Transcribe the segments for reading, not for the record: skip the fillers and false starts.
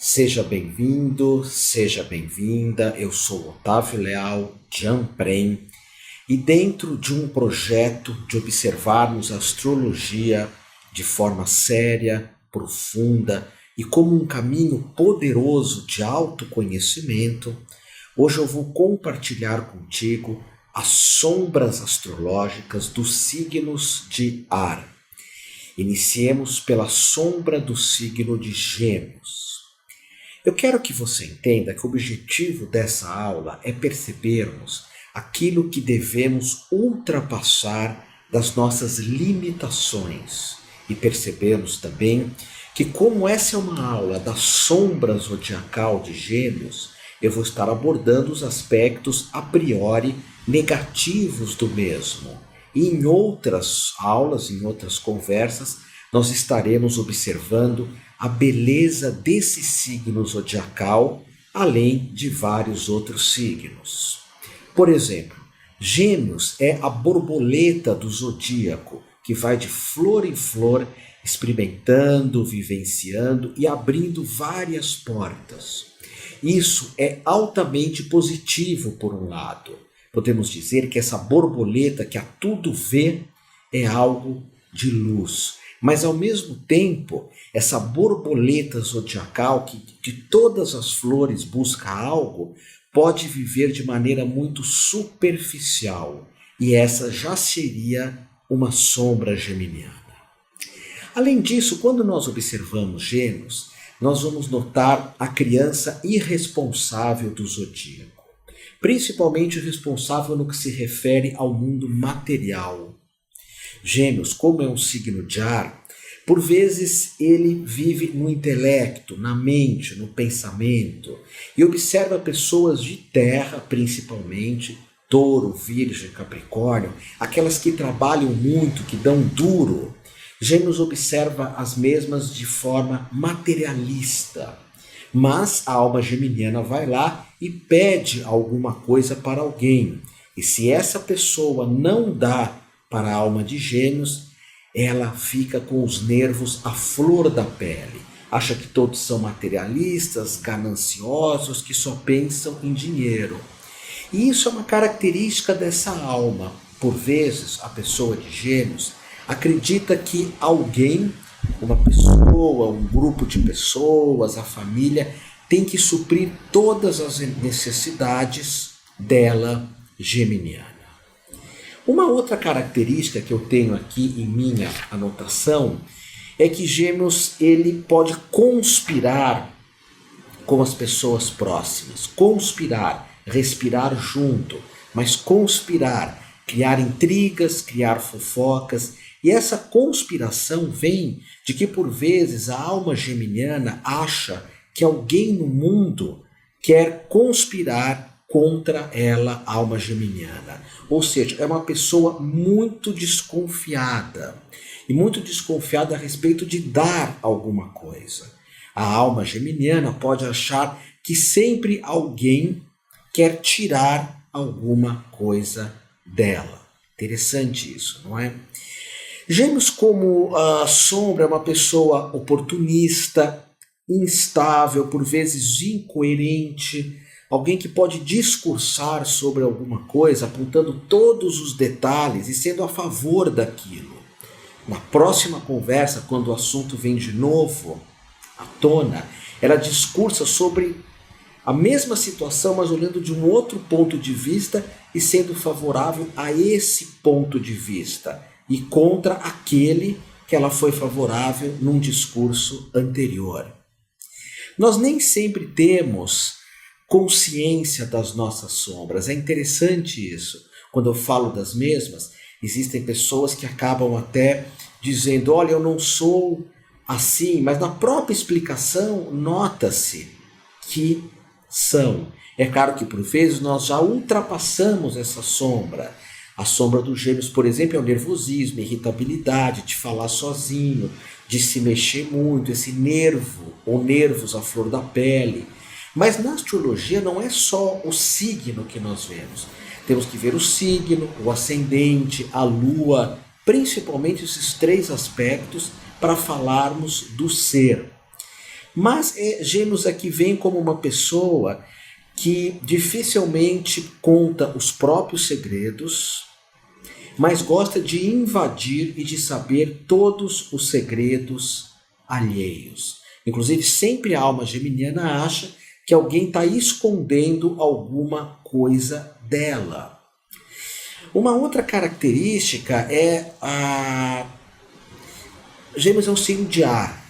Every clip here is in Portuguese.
Seja bem-vindo, seja bem-vinda. Eu sou Otávio Leal, de Amprem, e dentro de um projeto de observarmos a astrologia de forma séria, profunda e como um caminho poderoso de autoconhecimento, hoje eu vou compartilhar contigo as sombras astrológicas dos signos de ar. Iniciemos pela sombra do signo de Gêmeos. Eu quero que você entenda que o objetivo dessa aula é percebermos aquilo que devemos ultrapassar das nossas limitações e percebermos também que, como essa é uma aula da sombra zodiacal de Gêmeos, eu vou estar abordando os aspectos a priori negativos do mesmo. E em outras aulas, em outras conversas, nós estaremos observando a beleza desse signo zodiacal, além de vários outros signos. Por exemplo, Gêmeos é a borboleta do zodíaco, que vai de flor em flor, experimentando, vivenciando e abrindo várias portas. Isso é altamente positivo, por um lado. Podemos dizer que essa borboleta que a tudo vê é algo de luz. Mas, ao mesmo tempo, essa borboleta zodiacal, que de todas as flores busca algo, pode viver de maneira muito superficial. E essa já seria uma sombra geminiana. Além disso, quando nós observamos Gêmeos, nós vamos notar a criança irresponsável do zodíaco. Principalmente responsável no que se refere ao mundo material. Gêmeos, como é um signo de ar, por vezes ele vive no intelecto, na mente, no pensamento, e observa pessoas de terra, principalmente, Touro, Virgem, Capricórnio, aquelas que trabalham muito, que dão duro. Gêmeos observa as mesmas de forma materialista. Mas a alma geminiana vai lá e pede alguma coisa para alguém. E se essa pessoa não dá para a alma de Gêmeos, ela fica com os nervos à flor da pele. Acha que todos são materialistas, gananciosos, que só pensam em dinheiro. E isso é uma característica dessa alma. Por vezes, a pessoa de Gêmeos acredita que alguém, uma pessoa, um grupo de pessoas, a família, tem que suprir todas as necessidades dela, geminiana. Uma outra característica que eu tenho aqui em minha anotação é que Gêmeos ele pode conspirar com as pessoas próximas. Conspirar, respirar junto, mas conspirar, criar intrigas, criar fofocas. E essa conspiração vem de que, por vezes, a alma geminiana acha que alguém no mundo quer conspirar contra ela, a alma geminiana. Ou seja, é uma pessoa muito desconfiada. E muito desconfiada a respeito de dar alguma coisa. A alma geminiana pode achar que sempre alguém quer tirar alguma coisa dela. Interessante isso, não é? Gêmeos, como a sombra, é uma pessoa oportunista, instável, por vezes incoerente, alguém que pode discursar sobre alguma coisa, apontando todos os detalhes e sendo a favor daquilo. Na próxima conversa, quando o assunto vem de novo à tona, ela discursa sobre a mesma situação, mas olhando de um outro ponto de vista e sendo favorável a esse ponto de vista e contra aquele que ela foi favorável num discurso anterior. Nós nem sempre temos consciência das nossas sombras. É interessante isso. Quando eu falo das mesmas, existem pessoas que acabam até dizendo, olha, eu não sou assim, mas na própria explicação nota-se que são. É claro que por vezes nós já ultrapassamos essa sombra. A sombra dos Gêmeos, por exemplo, é o nervosismo, a irritabilidade, de falar sozinho, de se mexer muito, esse nervo ou nervos à flor da pele. Mas na astrologia não é só o signo que nós vemos. Temos que ver o signo, o ascendente, a lua, principalmente esses três aspectos para falarmos do ser. Mas Gêmeos aqui vem como uma pessoa que dificilmente conta os próprios segredos, mas gosta de invadir e de saber todos os segredos alheios. Inclusive, sempre a alma geminiana acha que alguém está escondendo alguma coisa dela. Uma outra característica é a... Gêmeos é um signo de ar,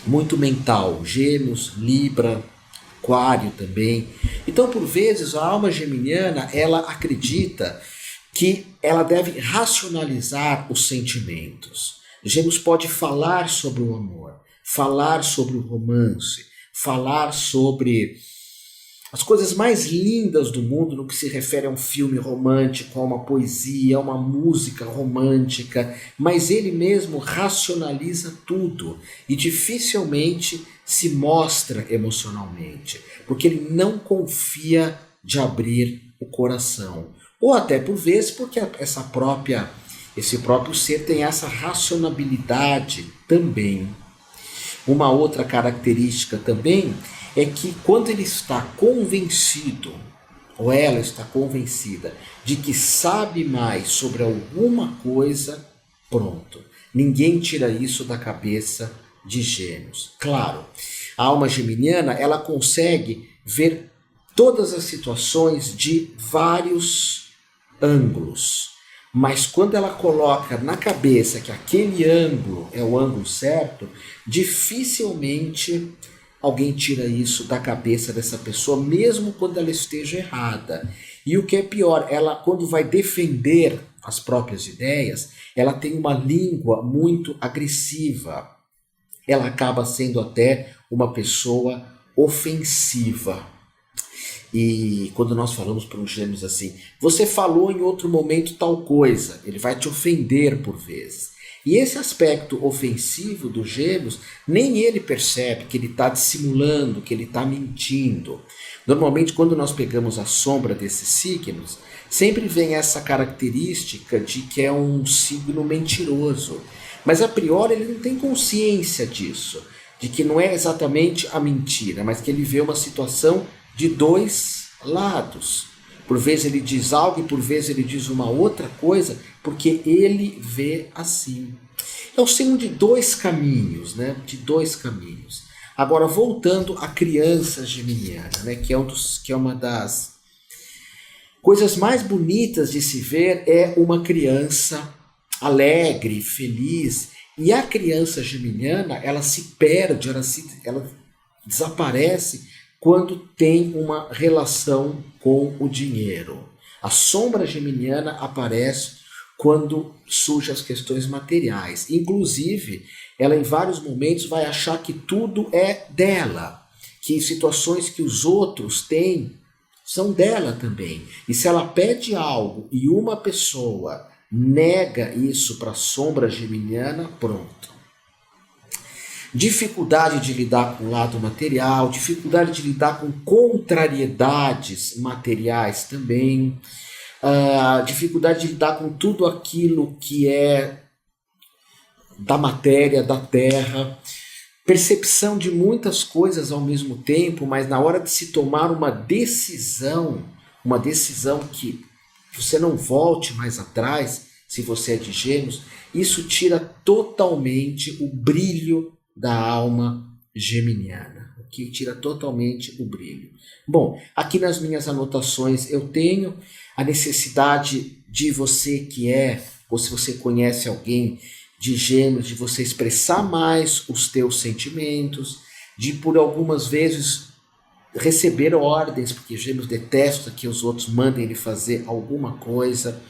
muito mental. Gêmeos, Libra, Aquário também. Então, por vezes, a alma geminiana, ela acredita que ela deve racionalizar os sentimentos. Gêmeos pode falar sobre o amor, falar sobre o romance, falar sobre as coisas mais lindas do mundo no que se refere a um filme romântico, a uma poesia, a uma música romântica, mas ele mesmo racionaliza tudo e dificilmente se mostra emocionalmente, porque ele não confia de abrir o coração. Ou até por vezes porque esse próprio ser tem essa racionalidade também. Uma outra característica também é que quando ele está convencido, ou ela está convencida, de que sabe mais sobre alguma coisa, pronto. Ninguém tira isso da cabeça de Gêmeos. Claro, a alma geminiana, ela consegue ver todas as situações de vários ângulos. Mas quando ela coloca na cabeça que aquele ângulo é o ângulo certo, dificilmente alguém tira isso da cabeça dessa pessoa, mesmo quando ela esteja errada. E o que é pior, ela quando vai defender as próprias ideias, ela tem uma língua muito agressiva. Ela acaba sendo até uma pessoa ofensiva. E quando nós falamos para os Gêmeos assim, você falou em outro momento tal coisa, ele vai te ofender por vezes. E esse aspecto ofensivo dos Gêmeos, nem ele percebe que ele está dissimulando, que ele está mentindo. Normalmente, quando nós pegamos a sombra desses signos, sempre vem essa característica de que é um signo mentiroso. Mas a priori ele não tem consciência disso, de que não é exatamente a mentira, mas que ele vê uma situação de dois lados. Por vezes ele diz algo e por vezes ele diz uma outra coisa, porque ele vê assim. É o signo de dois caminhos, né? De dois caminhos. Agora, voltando à criança geminiana, né? Que é uma das coisas mais bonitas de se ver, é uma criança alegre, feliz. E a criança geminiana, ela se perde, ela desaparece quando tem uma relação com o dinheiro. A sombra geminiana aparece quando surgem as questões materiais. Inclusive, ela em vários momentos vai achar que tudo é dela, que situações que os outros têm são dela também. E se ela pede algo e uma pessoa nega isso para a sombra geminiana, pronto. Dificuldade de lidar com o lado material, dificuldade de lidar com contrariedades materiais também, dificuldade de lidar com tudo aquilo que é da matéria, da terra, percepção de muitas coisas ao mesmo tempo, mas na hora de se tomar uma decisão que você não volte mais atrás, se você é de Gêmeos, isso tira totalmente o brilho da alma geminiana, o que tira totalmente o brilho. Bom, aqui nas minhas anotações eu tenho a necessidade de você ou se você conhece alguém de Gêmeos, de você expressar mais os teus sentimentos, de por algumas vezes receber ordens, porque Gêmeos detesta que os outros mandem ele fazer alguma coisa,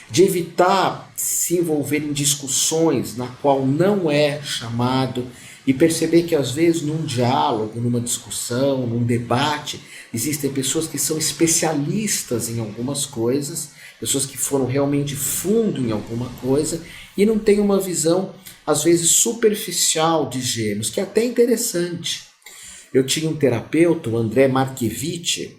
de evitar se envolver em discussões na qual não é chamado, e perceber que às vezes num diálogo, numa discussão, num debate, existem pessoas que são especialistas em algumas coisas, pessoas que foram realmente fundo em alguma coisa e não têm uma visão às vezes superficial de Gêmeos, que é até interessante. Eu tinha um terapeuta, o André Markiewicz,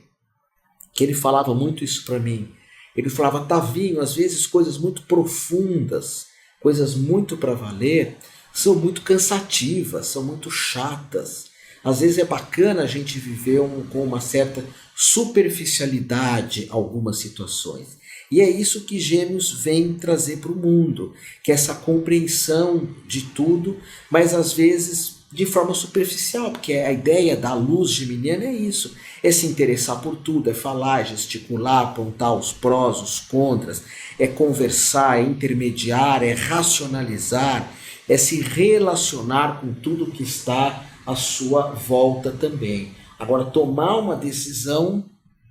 que ele falava muito isso para mim. Ele falava, Tavinho, às vezes coisas muito profundas, coisas muito para valer, são muito cansativas, são muito chatas. Às vezes é bacana a gente viver com uma certa superficialidade algumas situações. E é isso que Gêmeos vem trazer para o mundo, que é essa compreensão de tudo, mas às vezes de forma superficial, porque a ideia da luz geminiana é isso, é se interessar por tudo, é falar, gesticular, apontar os prós, os contras, é conversar, é intermediar, é racionalizar, é se relacionar com tudo que está à sua volta também. Agora, tomar uma decisão,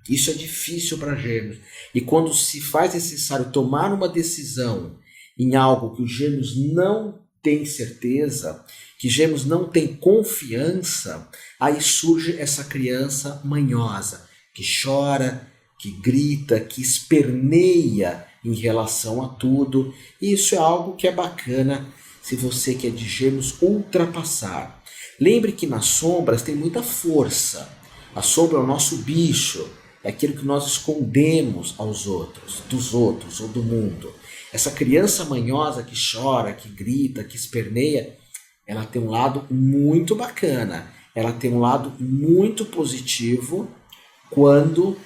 isso é difícil para Gêmeos. E quando se faz necessário tomar uma decisão em algo que os Gêmeos não têm certeza, que Gêmeos não têm confiança, aí surge essa criança manhosa, que chora, que grita, que esperneia em relação a tudo. E isso é algo que é bacana se você que é de Gêmeos ultrapassar. Lembre que nas sombras tem muita força. A sombra é o nosso bicho, é aquilo que nós escondemos aos outros, dos outros ou do mundo. Essa criança manhosa que chora, que grita, que esperneia, ela tem um lado muito bacana, ela tem um lado muito positivo quando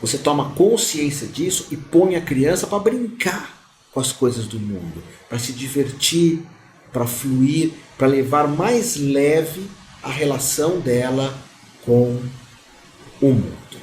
você toma consciência disso e põe a criança para brincar com as coisas do mundo, para se divertir, para fluir, para levar mais leve a relação dela com o mundo.